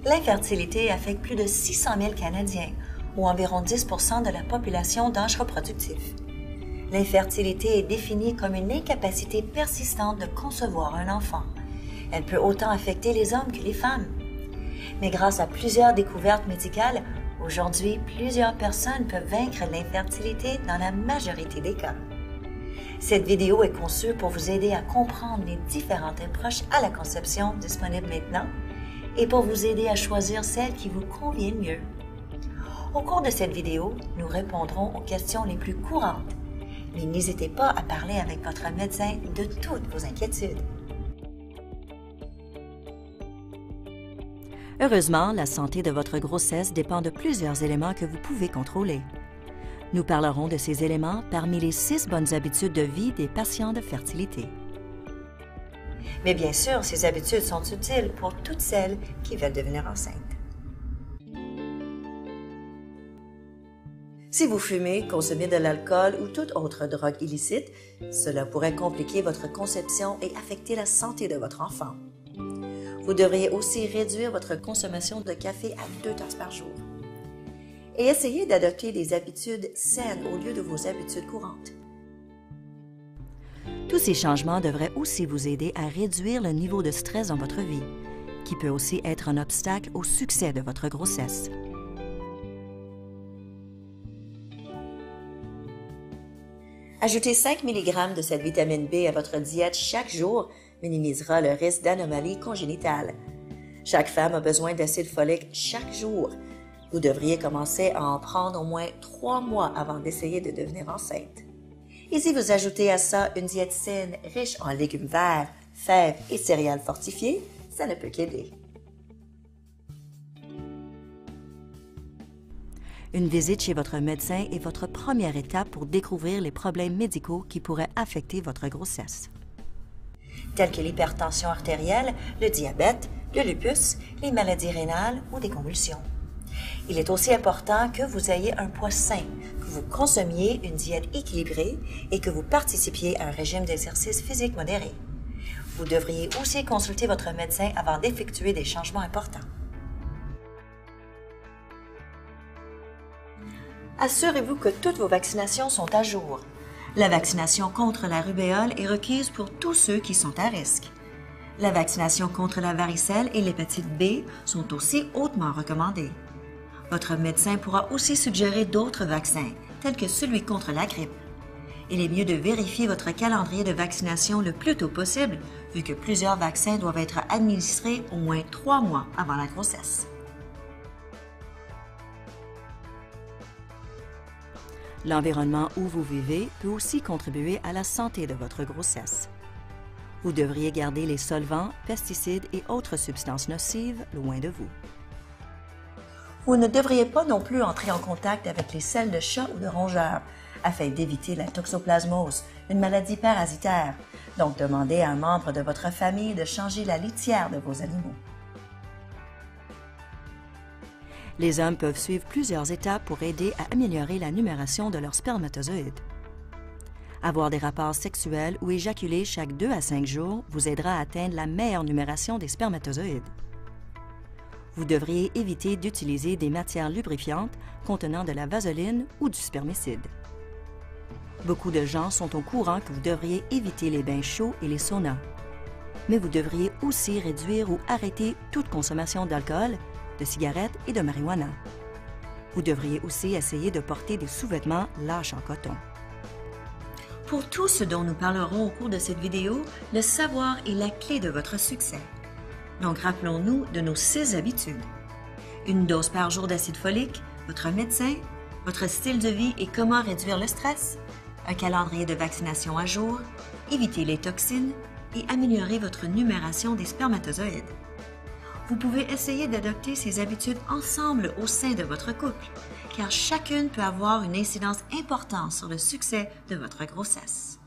L'infertilité affecte plus de 600 000 Canadiens, ou environ 10 % de la population d'âge reproductif. L'infertilité est définie comme une incapacité persistante de concevoir un enfant. Elle peut autant affecter les hommes que les femmes. Mais grâce à plusieurs découvertes médicales, aujourd'hui, plusieurs personnes peuvent vaincre l'infertilité dans la majorité des cas. Cette vidéo est conçue pour vous aider à comprendre les différentes approches à la conception disponibles maintenant et pour vous aider à choisir celle qui vous convient le mieux. Au cours de cette vidéo, nous répondrons aux questions les plus courantes, mais n'hésitez pas à parler avec votre médecin de toutes vos inquiétudes. Heureusement, la santé de votre grossesse dépend de plusieurs éléments que vous pouvez contrôler. Nous parlerons de ces éléments parmi les 6 bonnes habitudes de vie des patients de fertilité. Mais bien sûr, ces habitudes sont utiles pour toutes celles qui veulent devenir enceintes. Si vous fumez, consommez de l'alcool ou toute autre drogue illicite, cela pourrait compliquer votre conception et affecter la santé de votre enfant. Vous devriez aussi réduire votre consommation de café à 2 tasses par jour. Et essayez d'adopter des habitudes saines au lieu de vos habitudes courantes. Tous ces changements devraient aussi vous aider à réduire le niveau de stress dans votre vie, qui peut aussi être un obstacle au succès de votre grossesse. Ajouter 5 mg de cette vitamine B à votre diète chaque jour minimisera le risque d'anomalies congénitales. Chaque femme a besoin d'acide folique chaque jour. Vous devriez commencer à en prendre au moins 3 mois avant d'essayer de devenir enceinte. Et si vous ajoutez à ça une diète saine, riche en légumes verts, fèves et céréales fortifiées, ça ne peut qu'aider. Une visite chez votre médecin est votre première étape pour découvrir les problèmes médicaux qui pourraient affecter votre grossesse. Tels que l'hypertension artérielle, le diabète, le lupus, les maladies rénales ou des convulsions. Il est aussi important que vous ayez un poids sain, que vous consommiez une diète équilibrée et que vous participiez à un régime d'exercice physique modéré. Vous devriez aussi consulter votre médecin avant d'effectuer des changements importants. Assurez-vous que toutes vos vaccinations sont à jour. La vaccination contre la rubéole est requise pour tous ceux qui sont à risque. La vaccination contre la varicelle et l'hépatite B sont aussi hautement recommandées. Votre médecin pourra aussi suggérer d'autres vaccins, tels que celui contre la grippe. Il est mieux de vérifier votre calendrier de vaccination le plus tôt possible, vu que plusieurs vaccins doivent être administrés au moins 3 mois avant la grossesse. L'environnement où vous vivez peut aussi contribuer à la santé de votre grossesse. Vous devriez garder les solvants, pesticides et autres substances nocives loin de vous. Vous ne devriez pas non plus entrer en contact avec les selles de chat ou de rongeurs afin d'éviter la toxoplasmose, une maladie parasitaire. Donc, demandez à un membre de votre famille de changer la litière de vos animaux. Les hommes peuvent suivre plusieurs étapes pour aider à améliorer la numération de leurs spermatozoïdes. Avoir des rapports sexuels ou éjaculer chaque 2 à 5 jours vous aidera à atteindre la meilleure numération des spermatozoïdes. Vous devriez éviter d'utiliser des matières lubrifiantes contenant de la vaseline ou du spermicide. Beaucoup de gens sont au courant que vous devriez éviter les bains chauds et les saunas. Mais vous devriez aussi réduire ou arrêter toute consommation d'alcool, de cigarettes et de marijuana. Vous devriez aussi essayer de porter des sous-vêtements lâches en coton. Pour tout ce dont nous parlerons au cours de cette vidéo, le savoir est la clé de votre succès. Donc rappelons-nous de nos 6 habitudes. Une dose par jour d'acide folique, votre médecin, votre style de vie et comment réduire le stress, un calendrier de vaccination à jour, éviter les toxines et améliorer votre numération des spermatozoïdes. Vous pouvez essayer d'adopter ces habitudes ensemble au sein de votre couple, car chacune peut avoir une incidence importante sur le succès de votre grossesse.